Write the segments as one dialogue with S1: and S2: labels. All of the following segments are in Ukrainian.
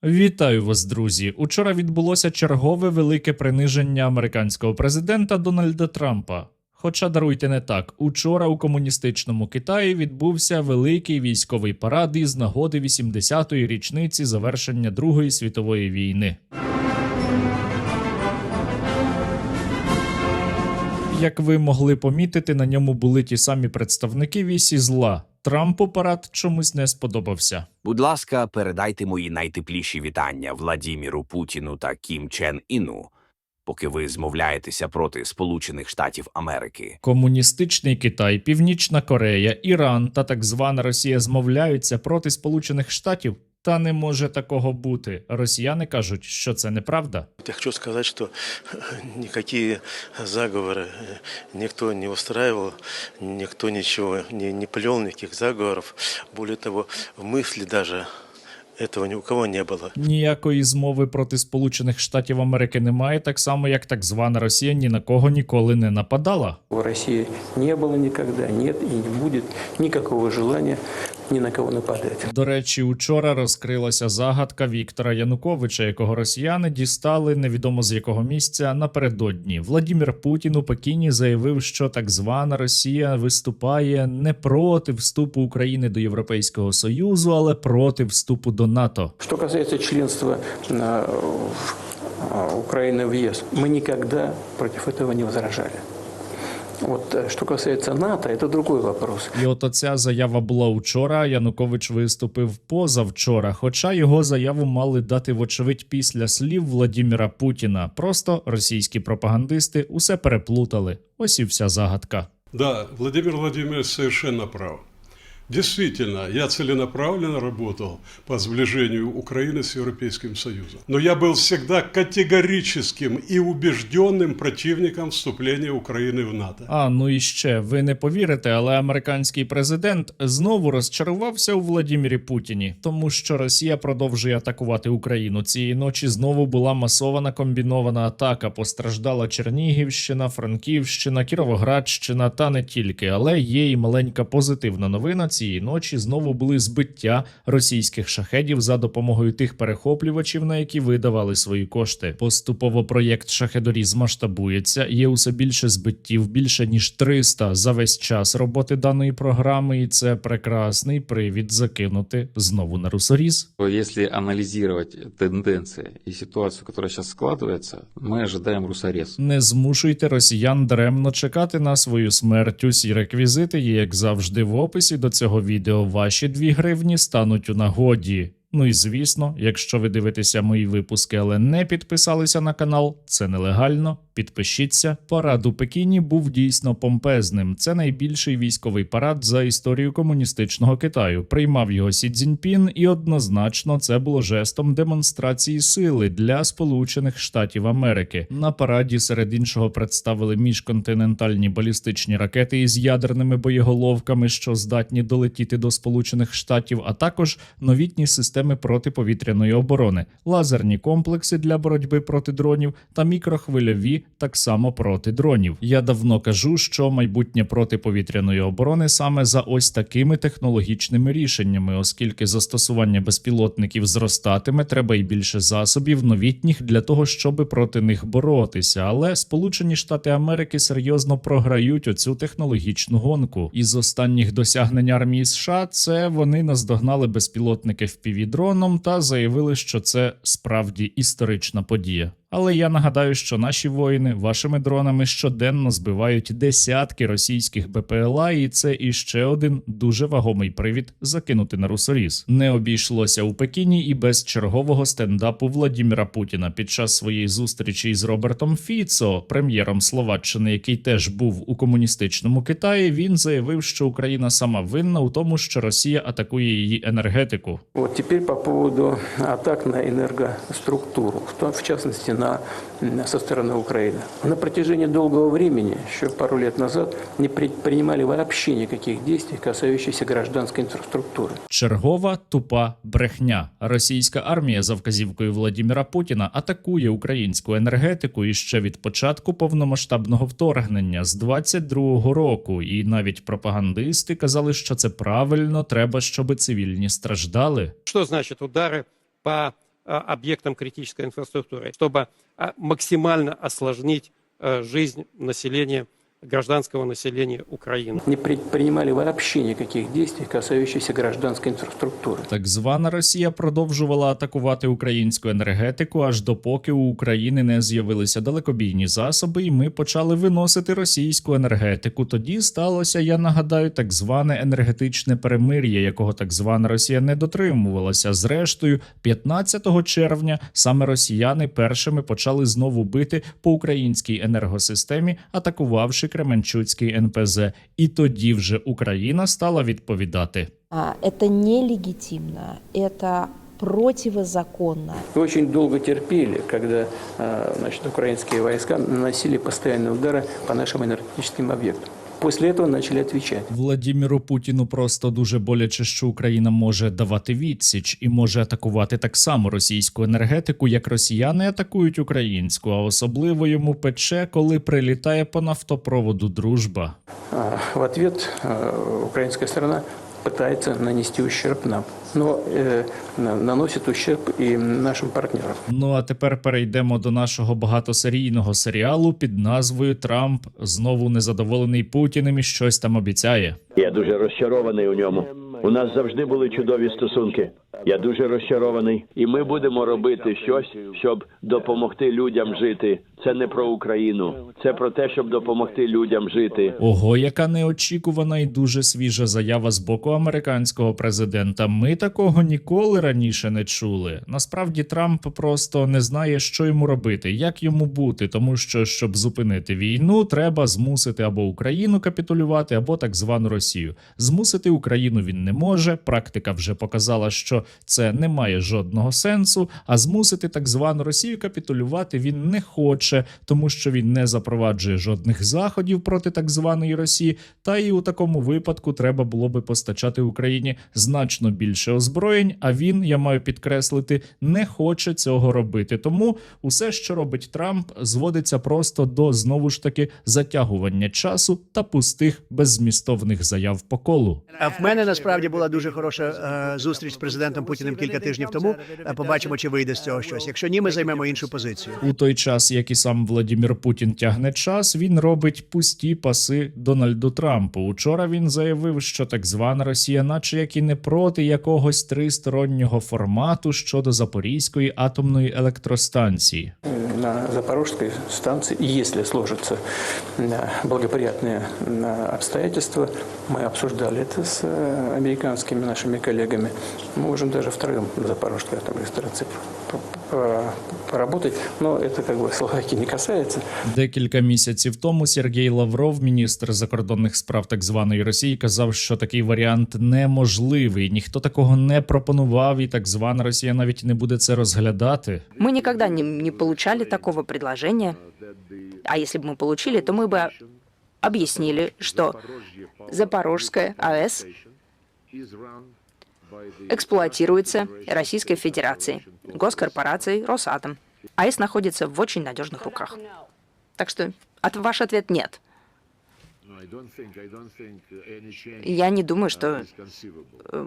S1: Вітаю вас, друзі! Учора відбулося чергове велике приниження американського президента Дональда Трампа. Хоча, даруйте, не так. Учора у комуністичному Китаї відбувся великий військовий парад із нагоди 80-ї річниці завершення Другої світової війни. Як ви могли помітити, на ньому були ті самі представники вісі зла. Трампу парад чомусь не сподобався.
S2: Будь ласка, передайте мої найтепліші вітання Владіміру Путіну та Кім Чен Іну, поки ви змовляєтеся проти Сполучених Штатів Америки.
S1: Комуністичний Китай, Північна Корея, Іран та так звана Росія змовляються проти Сполучених Штатів? Та не може такого бути. Росіяни кажуть, що це неправда.
S3: Я хочу сказать, что никакие заговоры никто не устраивал, никто ничего не плел, никаких заговоров. Более того, в мысли даже этого ни у кого не было.
S1: Ніякої змови проти Сполучених Штатів Америки немає, так само, як так звана Росія ні на кого ніколи не нападала.
S4: В России не было никогда, нет и не будет никакого желания ни на кого нападать.
S1: До речі, учора розкрилася загадка Віктора Януковича, якого росіяни дістали невідомо з якого місця напередодні. Владімір Путін у Пекіні заявив, що так звана Росія виступає не проти вступу України до Європейського Союзу, але проти вступу до НАТО.
S4: Что касается членства Украины в ЕС, мы никогда против этого не возражали. Вот, что касается НАТО, это другой вопрос.
S1: І от оця заява була учора, Янукович виступив позавчора, хоча його заяву мали дати вочевидь після слів Владіміра Путіна. Просто російські пропагандисти усе переплутали. Ось і вся загадка.
S5: Да, Владимир Владимирович совершенно прав. Действительно, я целенаправленно работал по сближению Украины с Европейским Союзом. Но я был всегда категорическим и убежденным противником вступления Украины в НАТО.
S1: Ну і ще, ви не повірите, але американський президент знову розчарувався у Владімірі Путіні, тому що Росія продовжує атакувати Україну. Цієї ночі знову була масована комбінована атака. Постраждала Чернігівщина, Франківщина, Кіровоградщина та не тільки. Але є і маленька позитивна новина. Цієї ночі знову були збиття російських шахедів за допомогою тих перехоплювачів, на які видавали свої кошти. Поступово проєкт «Шахедорі» змасштабується, є усе більше збиттів, більше ніж 300 за весь час роботи даної програми, і це прекрасний привід закинути знову на русоріз.
S6: Если анализировать тенденции и ситуацию, которая сейчас складывается, мы ожидаем русорез.
S1: Не змушуйте росіян даремно чекати на свою смерть. Усі реквізити є, як завжди, в описі до цього відео. Ваші 2 гривні стануть у нагоді. Ну і звісно, якщо ви дивитеся мої випуски, але не підписалися на канал, це нелегально, підпишіться. Парад у Пекіні був дійсно помпезним. Це найбільший військовий парад за історію комуністичного Китаю. Приймав його Сі Цзіньпін, і однозначно це було жестом демонстрації сили для Сполучених Штатів Америки. На параді серед іншого представили міжконтинентальні балістичні ракети із ядерними боєголовками, що здатні долетіти до Сполучених Штатів, а також новітні системи протиповітряної оборони, лазерні комплекси для боротьби проти дронів та мікрохвильові так само проти дронів. Я давно кажу, що майбутнє протиповітряної оборони саме за ось такими технологічними рішеннями, оскільки застосування безпілотників зростатиме, треба і більше засобів новітніх для того, щоб проти них боротися. Але Сполучені Штати Америки серйозно програють оцю технологічну гонку. Із останніх досягнень армії США – це вони наздогнали безпілотники FPV дроном та заявили, що це справді історична подія. Але я нагадаю, що наші воїни вашими дронами щоденно збивають десятки російських БПЛА, і це іще один дуже вагомий привід закинути на русоріз. Не обійшлося у Пекіні і без чергового стендапу Владіміра Путіна. Під час своєї зустрічі із Робертом Фіцо, прем'єром Словаччини, який теж був у комуністичному Китаї, він заявив, що Україна сама винна у тому, що Росія атакує її енергетику.
S4: Вот теперь по поводу атак на энергоструктуру, в частности со стороны Украины. На протяжении долгого времени, еще пару лет назад, не предпринимали вообще никаких действий, касающихся гражданской инфраструктуры.
S1: Чергова тупа брехня. Російська армія за вказівкою Владіміра Путіна атакує українську енергетику іще від початку повномасштабного вторгнення з 22-го року. І навіть пропагандисти казали, що це правильно, треба, щоб цивільні страждали.
S7: Что значит удары по объектам критической инфраструктуры, чтобы максимально осложнить жизнь населения, гражданского населения Украины.
S4: Не предпринимали вообще никаких действий, касающихся гражданской инфраструктуры.
S1: Так звана Росія продовжувала атакувати українську енергетику, аж допоки у України не з'явилися далекобійні засоби, і ми почали виносити російську енергетику. Тоді сталося, я нагадаю, так зване енергетичне перемир'я, якого так звана Росія не дотримувалася. Зрештою, 15 червня саме росіяни першими почали знову бити по українській енергосистемі, атакувавши Кременчуцький НПЗ. І тоді вже Україна стала відповідати.
S8: Это нелегитимно, это противозаконно.
S4: Мы очень долго терпели, когда украинские войска наносили постоянные удары по нашим энергетическим объектам. После этого начали отвечать.
S1: Владіміру Путіну просто дуже боляче, що Україна може давати відсіч і може атакувати так само російську енергетику, як росіяни атакують українську, а особливо йому пече, коли прилітає по нафтопроводу «Дружба».
S4: В ответ украинская сторона пытается нанести ущерб нам, но наносит ущерб и нашим партнерам.
S1: Ну а тепер перейдемо до нашого багатосерійного серіалу під назвою «Трамп знову незадоволений Путіним і щось там обіцяє».
S9: Я дуже розчарований у ньому. У нас завжди були чудові стосунки. Я дуже розчарований. І ми будемо робити щось, щоб допомогти людям жити. Це не про Україну. Це про те, щоб допомогти людям жити.
S1: Ого, яка неочікувана і дуже свіжа заява з боку американського президента. Ми такого ніколи раніше не чули. Насправді Трамп просто не знає, що йому робити, як йому бути, тому що, щоб зупинити війну, треба змусити або Україну капітулювати, або так звану Росію. Змусити Україну він не може, практика вже показала, що це не має жодного сенсу, а змусити так звану Росію капітулювати він не хоче, тому що він не запроваджує жодних заходів проти так званої Росії, та і у такому випадку треба було би постачати Україні значно більше озброєнь, а він, я маю підкреслити, не хоче цього робити. Тому усе, що робить Трамп, зводиться просто до, знову ж таки, затягування часу та пустих, беззмістовних заяв по колу.
S10: А в мене насправді була дуже хороша зустріч з президентом Путіним кілька тижнів тому. Побачимо, чи вийде з цього щось. Якщо ні, ми займемо іншу позицію.
S1: У той час, як і сам Владімір Путін тягне час, він робить пусті паси Дональду Трампу. Учора він заявив, що так звана Росія наче як і не проти якогось тристороннього формату щодо Запорізької атомної електростанції.
S4: На Запорожской станции, если сложатся благоприятные обстоятельства, мы обсуждали это с американскими нашими коллегами, мы можем даже втроем на Запорожской атомной станции поработать, но это как бы Словакии не касается.
S1: Декілька місяців тому Сергій Лавров, міністр закордонних справ так званої Росії, казав, що такий варіант неможливий, ніхто такого не пропонував, і так звана Росія навіть не буде це розглядати.
S8: Мы никогда не получали такого предложения, а если бы мы получили, то мы бы объяснили, что Запорожская АЭС эксплуатируется Российской Федерацией, госкорпорацией «Росатом». АЭС находится в очень надежных руках. Так что ваш ответ нет. Я не думаю, что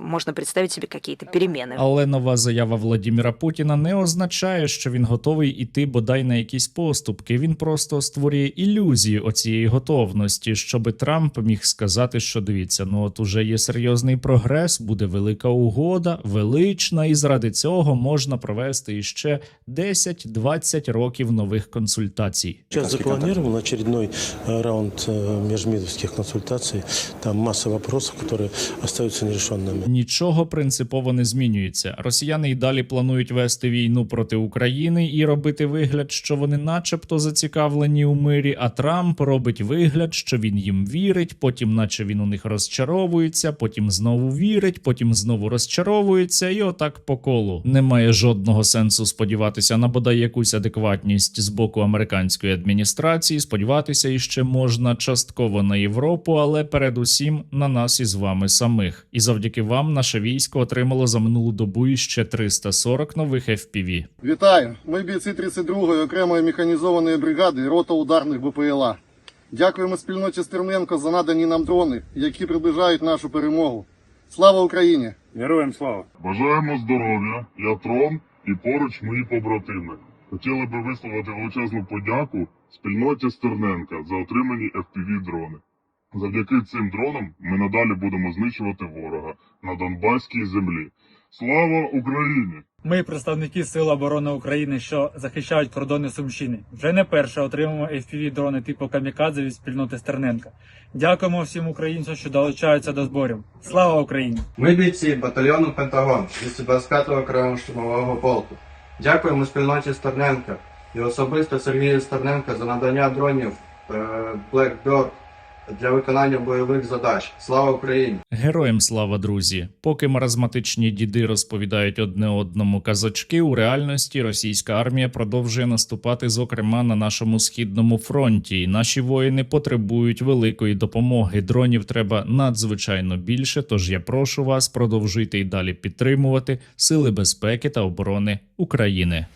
S8: можна представити собі якісь переміни.
S1: Але нова заява Владіміра Путіна не означає, що він готовий іти бодай на якісь поступки. Він просто створює ілюзію оцієї готовності, щоби Трамп міг сказати, що дивіться, ну от уже є серйозний прогрес, буде велика угода, велична, і заради цього можна провести іще 10-20 років нових консультацій.
S3: Сейчас запланирован очередной раунд межмедовских консультаций. Там масса вопросов, которые остаются нерешенными.
S1: Нічого принципово не змінюється. Росіяни й далі планують вести війну проти України і робити вигляд, що вони начебто зацікавлені у мирі, а Трамп робить вигляд, що він їм вірить, потім наче він у них розчаровується, потім знову вірить, потім знову розчаровується, і отак по колу. Немає жодного сенсу сподіватися на бодай якусь адекватність з боку американської адміністрації, сподіватися іще можна частково на Європу, але передусім на нас із вами самих. І завдяки вам наше військо отримало за минулу добу іще 340 нових FPV.
S11: Вітаю! Ми бійці 32-ї окремої механізованої бригади рота ударних БПЛА. Дякуємо спільноті Стерненко за надані нам дрони, які приближають нашу перемогу. Слава Україні!
S12: Героям слава!
S13: Бажаємо здоров'я. Я Трон.
S12: І поруч мої побратими. Хотіли би висловити величезну подяку спільноті Стерненка за отримані FPV-дрони. Завдяки цим дронам ми надалі будемо знищувати ворога на Донбаській землі. Слава Україні!
S13: Ми, представники Сил оборони України, що захищають кордони Сумщини, вже не перше отримуємо FPV-дрони типу «Камікадзе» від спільноти Стерненка. Дякуємо всім українцям, що долучаються до зборів. Слава Україні!
S14: Ми бійці батальйону «Пентагон» 225-го окремого штурмового полку. Дякуємо спільноті Стерненка і особисто Сергію Стерненка за надання дронів Blackbird для виконання бойових задач. Слава Україні!
S1: Героям слава, друзі! Поки маразматичні діди розповідають одне одному казочки, у реальності російська армія продовжує наступати, зокрема, на нашому східному фронті. І наші воїни потребують великої допомоги. Дронів треба надзвичайно більше, тож я прошу вас, продовжуйте і далі підтримувати Сили безпеки та оборони України.